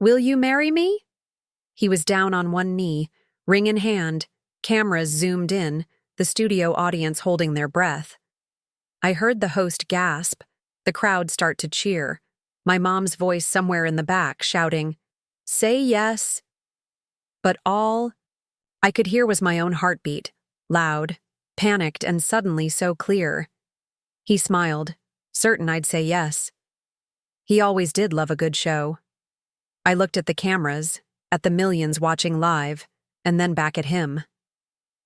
Will you marry me? He was down on one knee, ring in hand, cameras zoomed in, the studio audience holding their breath. I heard the host gasp, the crowd start to cheer, my mom's voice somewhere in the back shouting, "Say yes." But all I could hear was my own heartbeat, loud, panicked, and suddenly so clear. He smiled, certain I'd say yes. He always did love a good show. I looked at the cameras, at the millions watching live, and then back at him.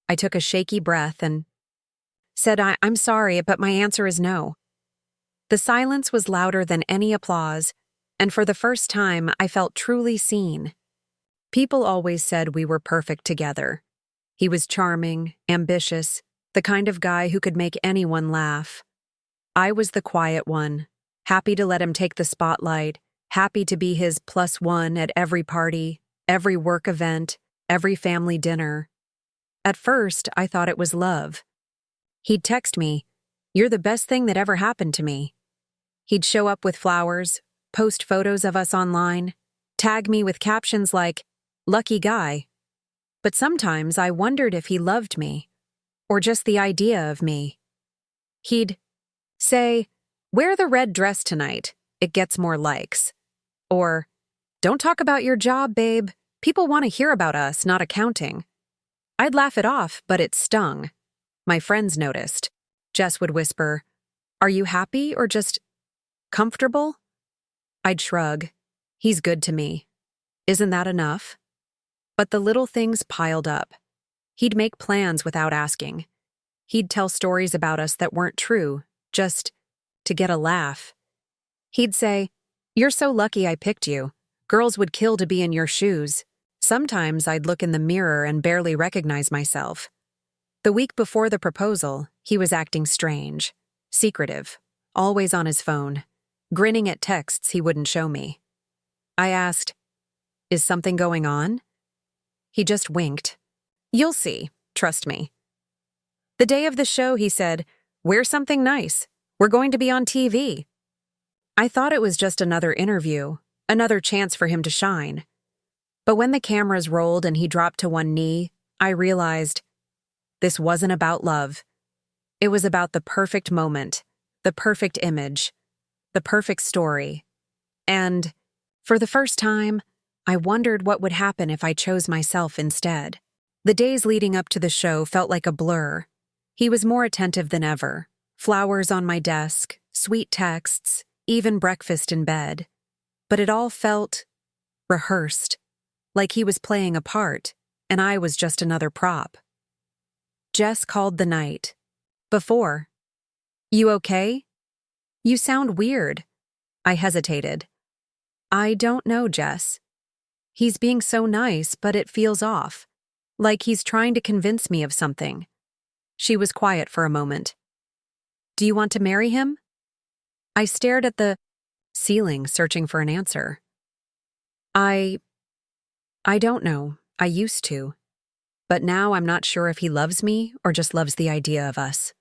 I took a shaky breath and said, I'm sorry, but my answer is no. The silence was louder than any applause, and for the first time, I felt truly seen. People always said we were perfect together. He was charming, ambitious, the kind of guy who could make anyone laugh. I was the quiet one, happy to let him take the spotlight, happy to be his +1 at every party, every work event, every family dinner. At first, I thought it was love. He'd text me, "You're the best thing that ever happened to me." He'd show up with flowers, post photos of us online, tag me with captions like, "Lucky guy." But sometimes I wondered if he loved me, or just the idea of me. He'd say, "Wear the red dress tonight, it gets more likes." Or, "Don't talk about your job, babe. People want to hear about us, not accounting." I'd laugh it off, but it stung. My friends noticed. Jess would whisper, "Are you happy or just comfortable?" I'd shrug. He's good to me. Isn't that enough? But the little things piled up. He'd make plans without asking. He'd tell stories about us that weren't true, just to get a laugh. He'd say, "You're so lucky I picked you. Girls would kill to be in your shoes." Sometimes I'd look in the mirror and barely recognize myself. The week before the proposal, he was acting strange, secretive, always on his phone, grinning at texts he wouldn't show me. I asked, "Is something going on?" He just winked. "You'll see, trust me." The day of the show, he said, "Wear something nice. We're going to be on TV." I thought it was just another interview, another chance for him to shine. But when the cameras rolled and he dropped to one knee, I realized this wasn't about love. It was about the perfect moment, the perfect image, the perfect story. And, for the first time, I wondered what would happen if I chose myself instead. The days leading up to the show felt like a blur. He was more attentive than ever. Flowers on my desk, sweet texts, even breakfast in bed. But it all felt rehearsed, like he was playing a part, and I was just another prop. Jess called the night before. "You okay? You sound weird." I hesitated. "I don't know, Jess. He's being so nice, but it feels off, like he's trying to convince me of something." She was quiet for a moment. "Do you want to marry him?" I stared at the ceiling, searching for an answer. I don't know. I used to. But now I'm not sure if he loves me or just loves the idea of us.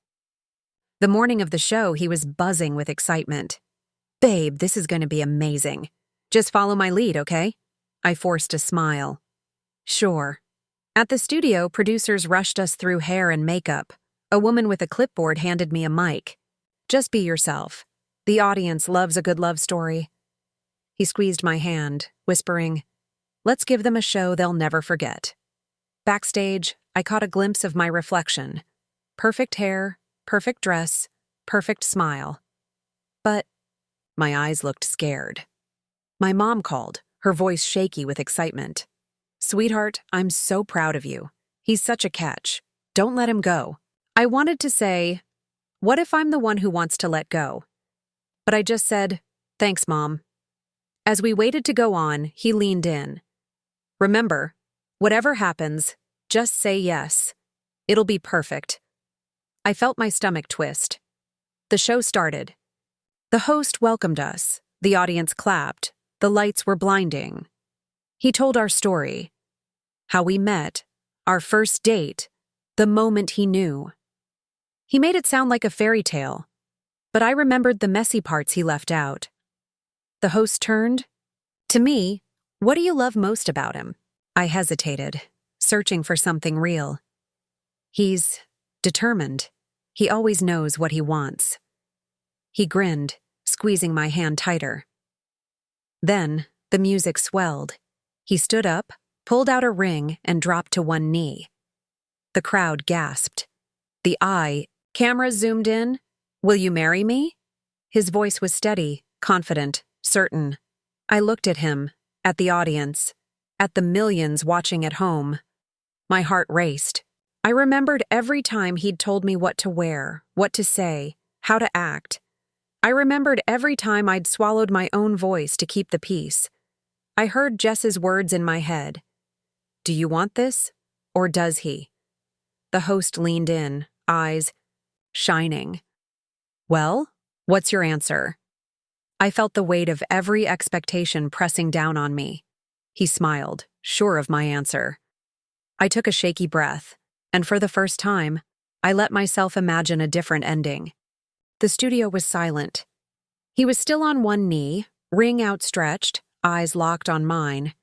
The morning of the show, he was buzzing with excitement. "Babe, this is going to be amazing. Just follow my lead, okay?" I forced a smile. "Sure." At the studio, producers rushed us through hair and makeup. A woman with a clipboard handed me a mic. "Just be yourself. The audience loves a good love story." He squeezed my hand, whispering, "Let's give them a show they'll never forget." Backstage, I caught a glimpse of my reflection. Perfect hair, perfect dress, perfect smile. But my eyes looked scared. My mom called, her voice shaky with excitement. "Sweetheart, I'm so proud of you. He's such a catch. Don't let him go." I wanted to say, "What if I'm the one who wants to let go?" But I just said, "Thanks, Mom." As we waited to go on, he leaned in. "Remember, whatever happens, just say yes. It'll be perfect." I felt my stomach twist. The show started. The host welcomed us. The audience clapped. The lights were blinding. He told our story. How we met, our first date, the moment he knew. He made it sound like a fairy tale, but I remembered the messy parts he left out. The host turned. To me, What do you love most about him? I hesitated, searching for something real. He's determined. He always knows what he wants. He grinned, squeezing my hand tighter. Then, the music swelled. He stood up, pulled out a ring, and dropped to one knee. The crowd gasped. Camera zoomed in. Will you marry me? His voice was steady, confident, certain. I looked at him, at the audience, at the millions watching at home. My heart raced. I remembered every time he'd told me what to wear, what to say, how to act. I remembered every time I'd swallowed my own voice to keep the peace. I heard Jess's words in my head. Do you want this? Or does he? The host leaned in, eyes shining. Well, what's your answer? I felt the weight of every expectation pressing down on me. He smiled, sure of my answer. I took a shaky breath, and for the first time, I let myself imagine a different ending. The studio was silent. He was still on one knee, ring outstretched, eyes locked on mine.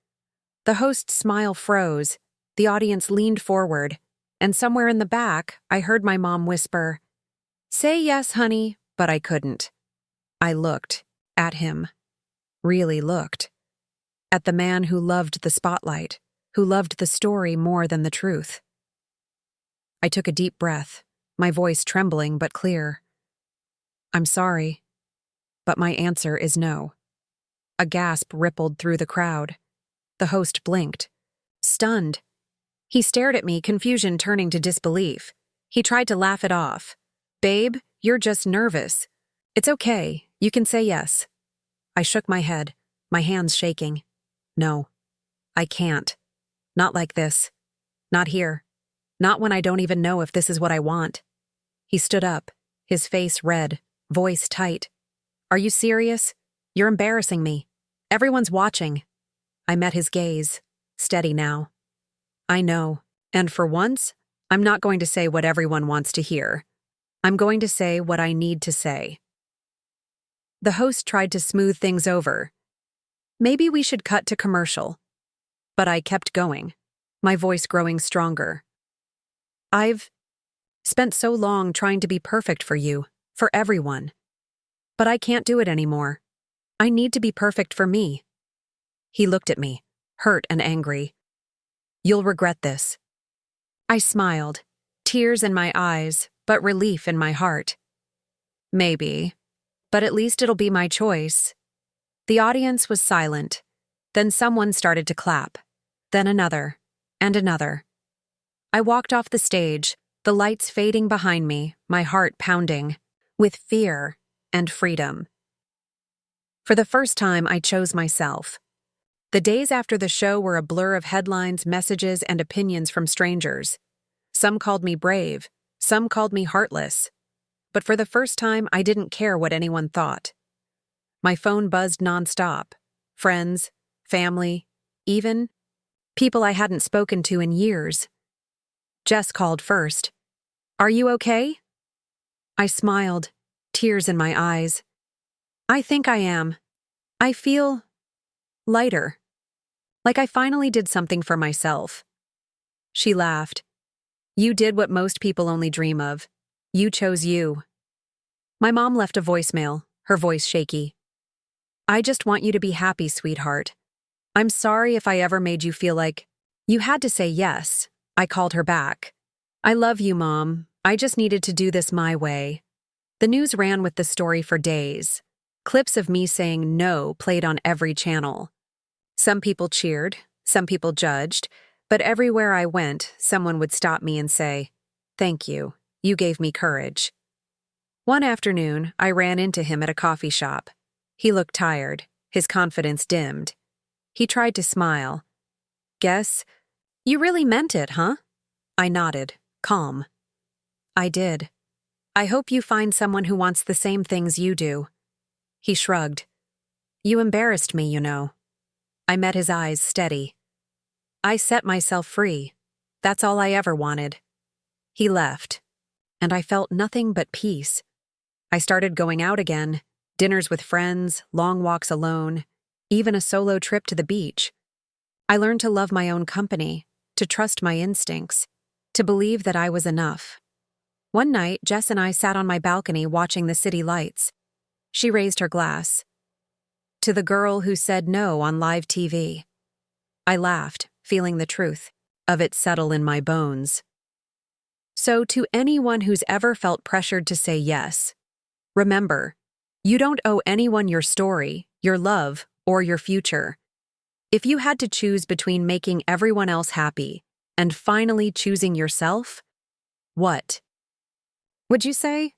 The host's smile froze, the audience leaned forward, and somewhere in the back, I heard my mom whisper, "Say yes, honey," but I couldn't. I looked at him, really looked. At the man who loved the spotlight, who loved the story more than the truth. I took a deep breath, my voice trembling but clear. I'm sorry, but my answer is no. A gasp rippled through the crowd. The host blinked, stunned. He stared at me, confusion turning to disbelief. He tried to laugh it off. Babe, you're just nervous. It's okay, you can say yes. I shook my head, my hands shaking. No, I can't. Not like this. Not here. Not when I don't even know if this is what I want. He stood up, his face red, voice tight. Are you serious? You're embarrassing me. Everyone's watching. I met his gaze, steady now. I know, and for once, I'm not going to say what everyone wants to hear. I'm going to say what I need to say. The host tried to smooth things over. Maybe we should cut to commercial. But I kept going, my voice growing stronger. I've spent so long trying to be perfect for you, for everyone. But I can't do it anymore. I need to be perfect for me. He looked at me, hurt and angry. You'll regret this. I smiled, tears in my eyes, but relief in my heart. Maybe, but at least it'll be my choice. The audience was silent. Then someone started to clap. Then another, and another. I walked off the stage, the lights fading behind me, my heart pounding, with fear and freedom. For the first time, I chose myself. The days after the show were a blur of headlines, messages, and opinions from strangers. Some called me brave, some called me heartless. But for the first time, I didn't care what anyone thought. My phone buzzed nonstop. Friends, family, even people I hadn't spoken to in years. Jess called first. Are you okay? I smiled, tears in my eyes. I think I am. I feel lighter. Like I finally did something for myself. She laughed. You did what most people only dream of. You chose you. My mom left a voicemail, her voice shaky. I just want you to be happy, sweetheart. I'm sorry if I ever made you feel like you had to say yes. I called her back. I love you, Mom. I just needed to do this my way. The news ran with the story for days. Clips of me saying no played on every channel. Some people cheered, some people judged, but everywhere I went, someone would stop me and say, "Thank you, you gave me courage." One afternoon, I ran into him at a coffee shop. He looked tired, his confidence dimmed. He tried to smile. Guess, you really meant it, huh? I nodded, calm. I did. I hope you find someone who wants the same things you do. He shrugged. You embarrassed me, you know. I met his eyes steady. I set myself free. That's all I ever wanted. He left, and I felt nothing but peace. I started going out again, dinners with friends, long walks alone, even a solo trip to the beach. I learned to love my own company, to trust my instincts, to believe that I was enough. One night, Jess and I sat on my balcony watching the city lights. She raised her glass. To the girl who said no on live TV. I laughed, feeling the truth of it settle in my bones. So, to anyone who's ever felt pressured to say yes, remember, you don't owe anyone your story, your love, or your future. If you had to choose between making everyone else happy and finally choosing yourself, what would you say?